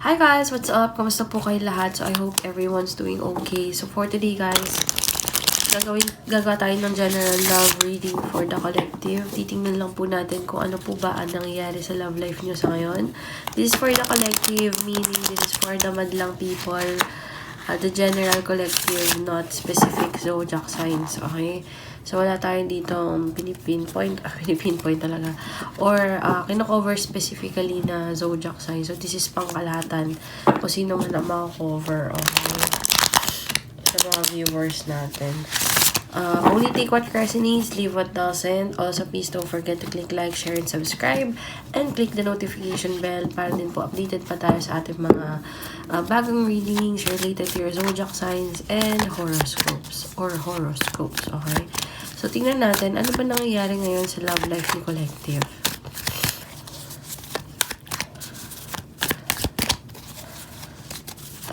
Hi guys! What's up? Kamusta po kayo lahat? So I hope everyone's doing okay. So for today guys, gagawa tayo ng general love reading for the collective. Titingnan lang po natin kung ano po ba ang nangyayari sa love life nyo sa ngayon. This is for the collective, meaning this is for the madlang people. The general collective, not specific zodiac signs, okay? So, wala tayong dito pinipinpoint talaga. Or, kino-cover specifically na zodiac sign. So, this is pangkalahatan kung sino man ang makakover, okay? Sa mga viewers natin. Only take what resonates, leave what doesn't. Also, please don't forget to click like, share, and subscribe. And click the notification bell para din po updated pa tayo sa ating mga bagong readings related to your zodiac signs and horoscopes. Okay? So, tingnan natin, ano ba nangyayari ngayon sa love life ni Collective?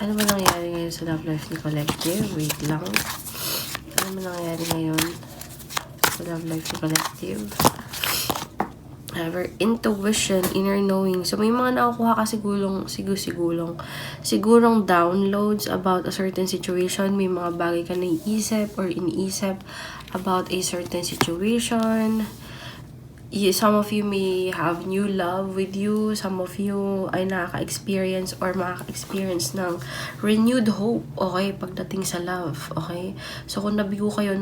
Ano ba nangyayari ngayon sa love life ni Collective? Wait lang. Ano nangyayari ngayon sa love life ni Collective? However, intuition, inner knowing. So, may mga nakukuha ka sigurong downloads about a certain situation. May mga bagay ka naiisip or iniisip about a certain situation. Some of you may have new love with you. Some of you ay nakaka-experience or makaka-experience ng renewed hope, okay, pagdating sa love, okay? So, kung nabigo kayo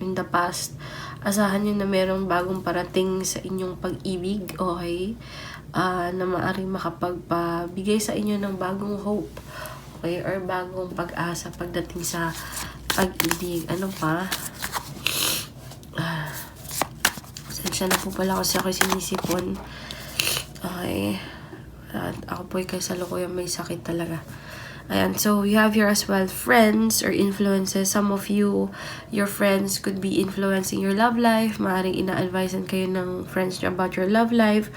in the past, asahan nyo na merong bagong parating sa inyong pag-ibig, okay? Na maaaring makapagpabigay sa inyo ng bagong hope, okay? Or bagong pag-asa pagdating sa pag-ibig. Ano pa? Sensya na po pala kasi ako sinisipon. Okay. At ako po ay kasalukuyan may sakit talaga. Ayan. So, you have here as well friends or influences. Some of you, your friends could be influencing your love life. Maaaring ina-advisean kayo ng friends nyo about your love life.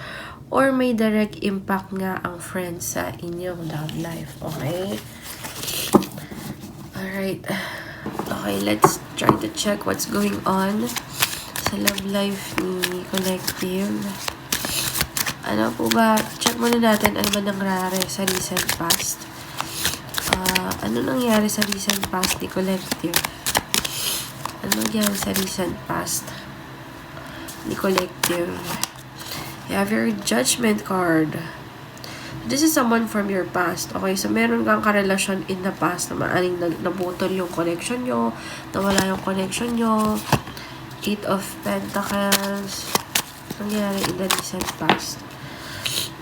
Or may direct impact nga ang friends sa inyong love life. Okay? Alright. Okay, let's try to check what's going on sa love life ni Collective. Ano po ba? Check muna natin ano ba nangyari sa recent past. Ano nangyari sa recent past ni Collective? Ano nangyari sa recent past ni Collective? You have your judgment card. This is someone from your past. Okay, so meron kang karelasyon in the past na maaaring nabutol yung connection nyo, nawala yung connection nyo. 8 of Pentacles. Nangyari in the recent past.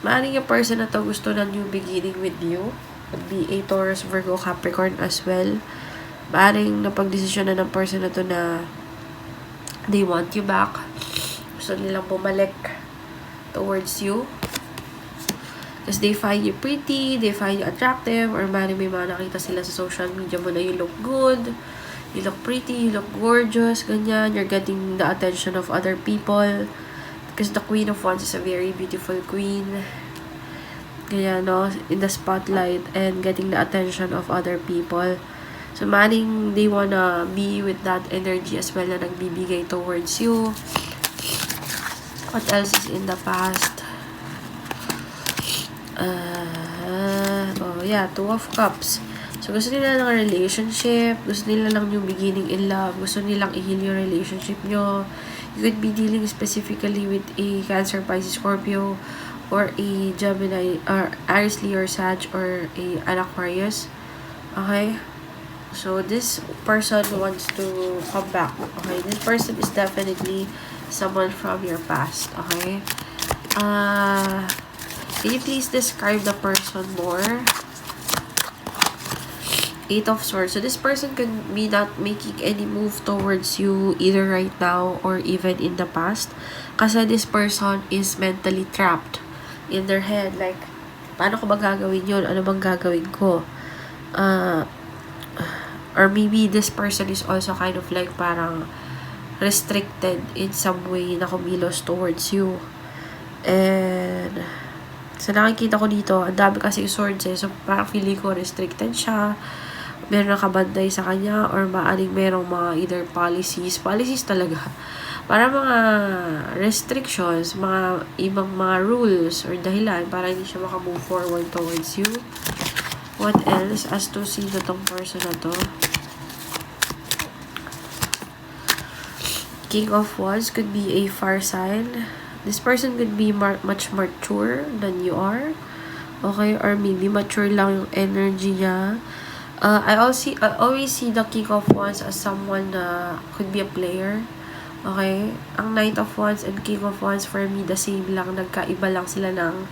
Maaaring yung person na to gusto ng new beginning with you. Could be a Taurus, Virgo, Capricorn as well. Maaaring napag-desisyon na ng person na to na they want you back. Gusto nilang bumalik towards you. Because they find you pretty, they find you attractive, or maaaring may mga nakita sila sa social media mo na you look good. You look pretty, you look gorgeous, ganyan. You're getting the attention of other people. Because the Queen of Wands is a very beautiful queen. Ganyan, no? In the spotlight and getting the attention of other people. So, maaaring they wanna be with that energy as well na nagbibigay towards you. What else is in the past? Two of Cups. So, gusto nila ng relationship, gusto nila lang yung beginning in love, gusto nilang i-heal yung relationship nyo. You could be dealing specifically with a Cancer, Pisces, Scorpio, or a Gemini, or Aries, Leo, or Sag, or an Aquarius. Okay? So, this person wants to come back. Okay? This person is definitely someone from your past. Okay? Can you please describe the person more? 8 of Swords. So, this person could be not making any move towards you either right now or even in the past. Kasi this person is mentally trapped in their head. Like, paano ko ba gagawin yun? Ano bang gagawin ko? Or maybe this person is also kind of like parang restricted in some way na kumilos towards you. And sa nakikita ko dito, ang dami kasi swords eh. So, parang feeling ko restricted siya. meron nakabantay sa kanya or maaaring merong mga either policies talaga, para mga restrictions, mga ibang mga rules or dahilan para hindi siya makamove forward towards you. What else? As to sino tong person na to? King of Wands could be a fire sign. This person could be much mature than you are. Okay? Or maybe mature lang yung energy niya. I always see the King of Wands as someone na could be a player. Okay? Ang Knight of Wands and King of Wands for me the same lang. Nagkaiba lang sila ng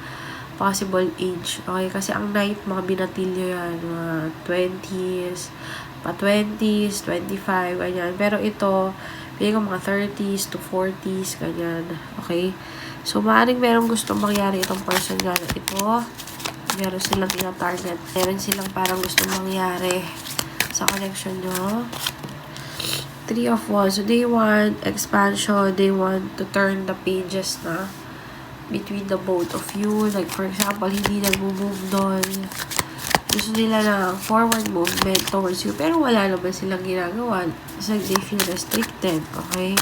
possible age. Okay? Kasi ang Knight, mga binatilyo yan. Mga 20s, pa 20s, 25, ganyan. Pero ito, pili ko mga 30s to 40s, ganyan. Okay? So, maaaring merong gustong mangyari itong person nga na ito. Meron silang tina-target. Meron silang parang gustong mangyari sa connection nyo. 3 of Wands. So, they want expansion. They want to turn the pages na between the both of you. Like, for example, hindi nag-move doon. Gusto nila na forward movement towards you. Pero wala naman silang ginagawa. It's like they feel restricted. Okay?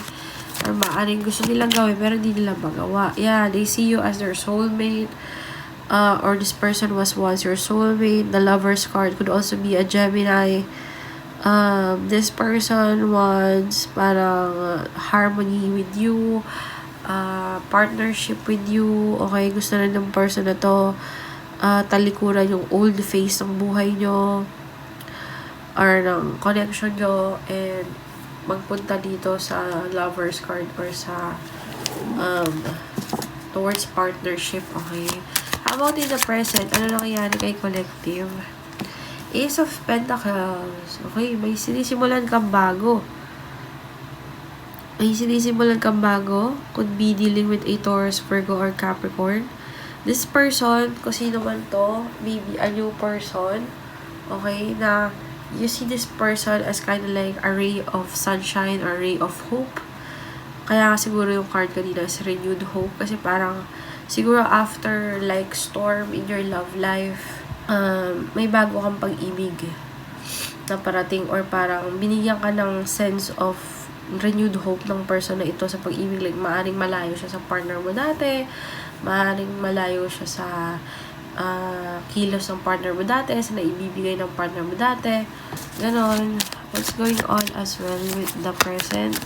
Or maaaring gusto nilang gawin pero hindi nila magawa. Yeah, they see you as their soulmate. Or this person was once your soulmate. The Lover's card could also be a Gemini. This person wants parang harmony with you. Partnership with you. Okay, gusto na ng person na to talikuran yung old phase ng buhay nyo or ng connection nyo and magpunta dito sa Lover's card or sa towards partnership. Okay, how about in the present? Ano nangyayari kay collective? Ace of Pentacles. Okay, may sinisimulan kang bago. Could be dealing with a Taurus, Virgo, or Capricorn. This person, kung sino man to, maybe a new person, okay, na you see this person as kind of like a ray of sunshine or ray of hope. Kaya siguro yung card kanina is renewed hope. Kasi parang, siguro after like storm in your love life, may bago kang pag-ibig na parating or parang binigyan ka ng sense of renewed hope ng person na ito sa pag-ibig. Like, maaring malayo siya sa partner mo dati, maaring malayo siya sa kilos ng partner mo dati, sa naibibigay ng partner mo dati. Ganon. What's going on as well with the present?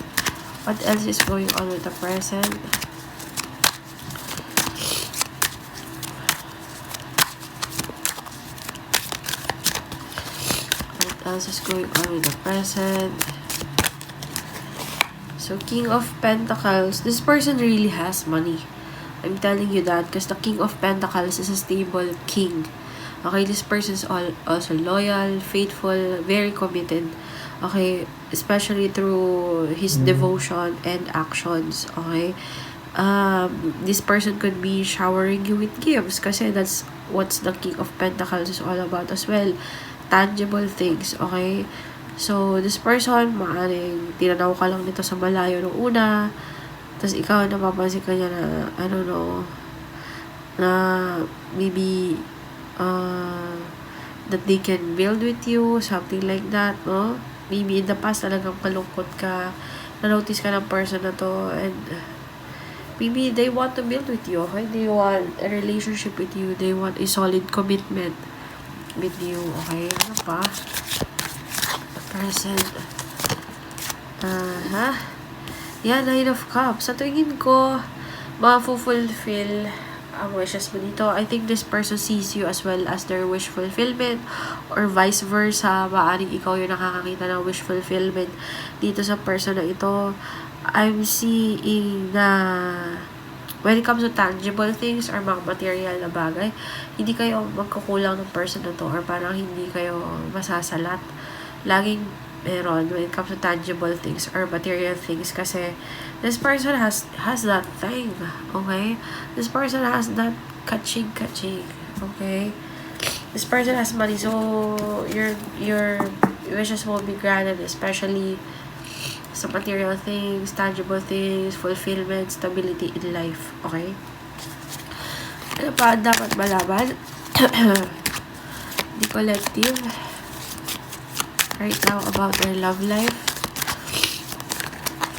What else is going on with the present? What else is going on with the present? So, King of Pentacles, this person really has money. I'm telling you that because the King of Pentacles is a stable king. Okay, this person is also loyal, faithful, very committed. Okay, especially through his devotion and actions. Okay, this person could be showering you with gifts kasi that's what's the King of Pentacles is all about as well. Tangible things. Okay, so this person, maaaring tinanaw ka lang nito sa malayo nung una. Tapos ikaw, napapansin ka niya na, I don't know, na maybe, that they can build with you, something like that, no? Maybe in the past talagang malungkot ka, na-notice ka ng person na to, and maybe they want to build with you, okay? They want a relationship with you, they want a solid commitment with you, okay? Ano pa? Present. Yeah, Nine of Cups. Sa tingin ko, ma-fulfill ang wishes mo dito. I think this person sees you as well as their wish fulfillment or vice versa. Maaaring ikaw yung nakakakita ng wish fulfillment dito sa person na ito. I'm seeing na when it comes to tangible things or mga material na bagay, hindi kayo magkukulang ng person na to or parang hindi kayo masasalat. Laging meron when it comes to tangible things or material things kasi this person has that thing, okay? This person has that kaching, okay? This person has money, so your wishes will be granted, especially sa material things, tangible things, fulfillment, stability in life, okay? Ano pa dapat malaman? The collective. right now about their love life.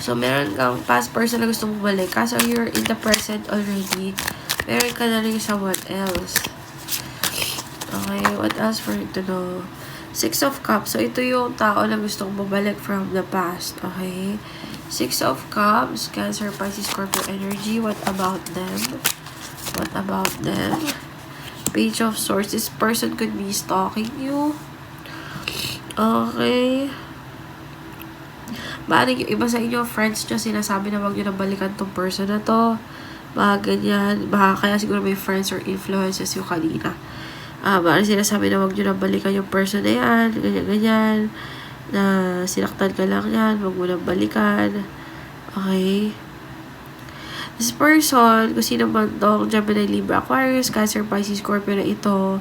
So, meron kang past person na gustong bumalik. Kaso you're in the present already. Meron ka na rin someone else. Okay, what else for you to know? Six of Cups. So, ito yung tao na gustong bumalik from the past. Okay? Six of Cups. Cancer, Pisces, Scorpio energy. What about them? What about them? Page of Swords. This person could be stalking you. Okay. Maaaring yung iba sa inyo, friends nyo, sinasabi na wag nyo na balikan tong person na to. Mga ganyan. Baka kaya siguro may friends or influences yung kanina. Maaaring sinasabi na wag nyo na balikan yung person na yan. Ganyan-ganyan. Na sinaktan ka lang yan. Wag mo na balikan. Okay. This person, kung sino man tong Gemini, Libra, Aquarius, Cancer, Pisces, Scorpio na ito,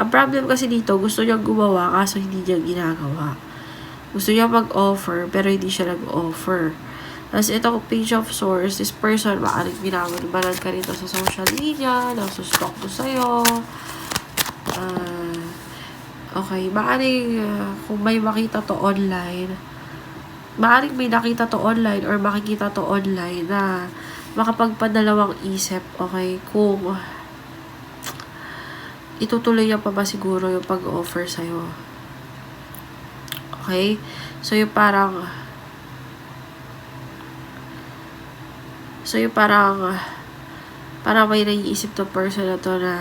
ang problem kasi dito, gusto niyang gumawa kaso hindi niya ginagawa. Gusto niya mag-offer pero hindi siya nag-offer. Tapos ito, Page of Swords, this person, maaaring binabanan ka rito sa social media, nasustalk to sa'yo. Okay, maaaring kung may makita to online, maaaring may nakita to online or makikita to online na makapagpadalawang isip, okay, kung itutuloy niya pa ba siguro yung pag-offer sa'yo. Okay? So, yung parang may naiisip to person na to na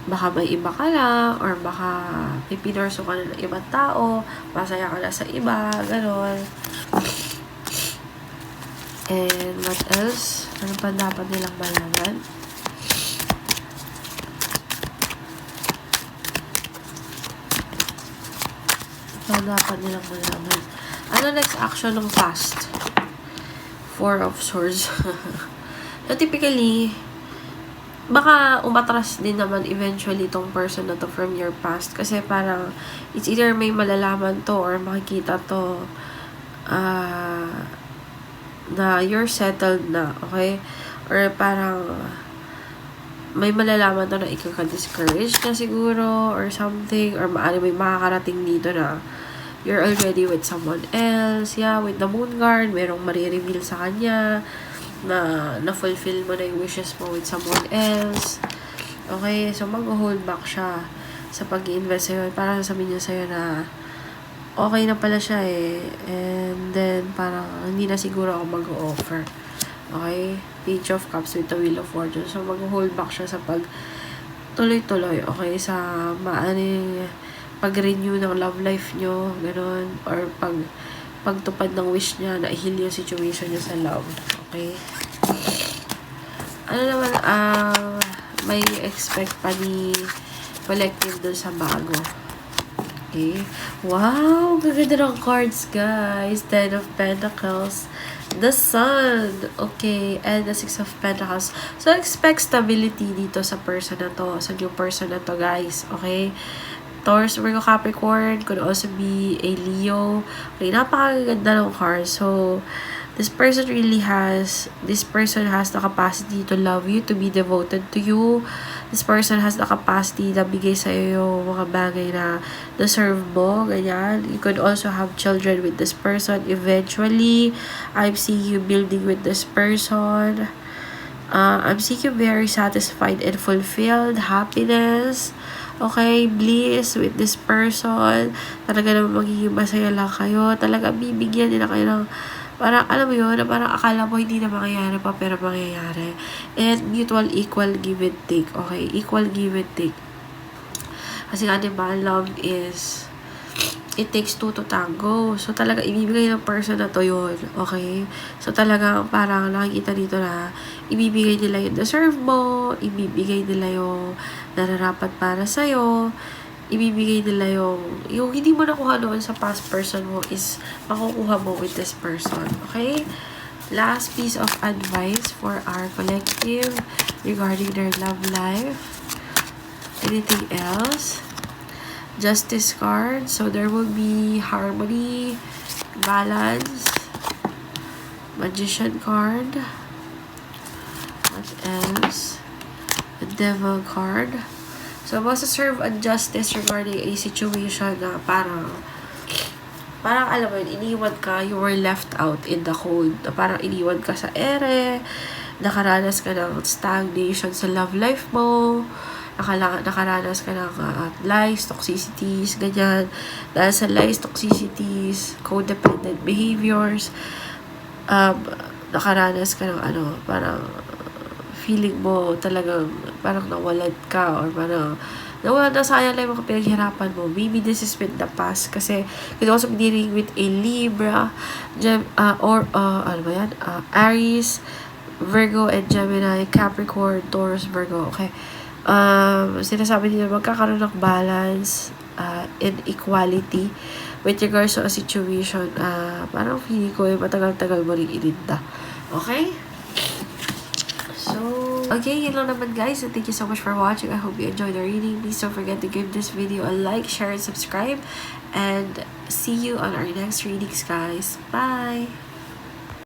baka may iba ka lang or baka may pinorso ka na ng ibang tao, masaya ka na sa iba, gano'n. And what else? Ano pa dapat nilang malaman? Dapat nilang malaman. Ano next action ng past? Four of Swords. So, typically, baka umatras din naman eventually itong person na to from your past. Kasi parang, it's either may malalaman to or makikita to na you're settled na, okay? Or parang, may malalaman to na ikaw ka-discouraged na siguro or something. Or maaari may makakarating dito na you're already with someone else. Yeah, with the Moon Guard, merong marireveal sa kanya na na-fulfill mo na yung wishes mo with someone else. Okay, so mag-hold back siya sa pag-i-invest sa'yo. Para sabihin niya sa'yo na okay na pala siya eh. And then, parang hindi na siguro ako mag-offer. Okay? Page of Cups with the Wheel of Fortune. So, mag-hold back siya sa tuloy-tuloy. Okay? Sa maaring pag-renew ng love life nyo, gano'n, or pagtupad ng wish niya na i-heal yung situation niya sa love. Okay? Ano naman may expect pa ni collective dun sa bago? Okay? Wow! Gaganda ng cards, guys. Ten of Pentacles. The Sun. Okay. And the Six of Pentacles. So, expect stability dito sa person na to. Sa new person na to, guys. Okay? Taurus, Virgo, Capricorn, could also be a Leo. Okay, napakaganda ng card. So, this person has the capacity to love you, to be devoted to you. This person has the capacity na bigay sa'yo yung mga bagay na deserve mo, ganyan. You could also have children with this person eventually. I'm seeing you building with this person. I'm seeing you very satisfied and fulfilled, happiness. Okay, bliss with this person. Talaga naman magiging masaya lang kayo. Talaga bibigyan nila kayo ng parang, alam mo yun, na parang akala mo hindi na mangyayari pa, pero mangyayari. And mutual equal give and take. Okay, equal give and take. Kasi nga diba, love is, it takes two to tango. So, talaga, ibibigay ng person na to yun. Okay? So, talaga, parang nakikita dito na ibibigay nila yung deserve mo, ibibigay nila yung nararapat para sa'yo, ibibigay nila yung hindi mo nakuha noon sa past person mo is makukuha mo with this person. Okay? Last piece of advice for our collective regarding their love life. Anything else? Justice card. So, there will be harmony, balance, Magician card. What else? The Devil card. So, So, masa-serve ang justice regarding a situation na parang alam mo yun, iniwan ka, you were left out in the cold. Parang iniwan ka sa ere, nakaranas ka ng stagnation sa love life mo, nakaranas ka ng lies, toxicities, ganyan. Dahil sa lies, toxicities, codependent behaviors, nakaranas ka ng parang feeling mo talagang parang nawalad ka or parang nasayang lang yung mga pinaghirapan mo. Maybe this is with the past kasi could also be dealing with a Libra, Aries, Virgo, and Gemini, Capricorn, Taurus, Virgo. Okay. Sinasabi nila magkakaroon ng balance and equality with regards to a situation. Parang feeling ko matagal-tagal mo rin ininda. Okay? So, okay, yun lang naman guys. So, thank you so much for watching. I hope you enjoyed the reading. Please don't forget to give this video a like, share, and subscribe. And see you on our next readings, guys. Bye!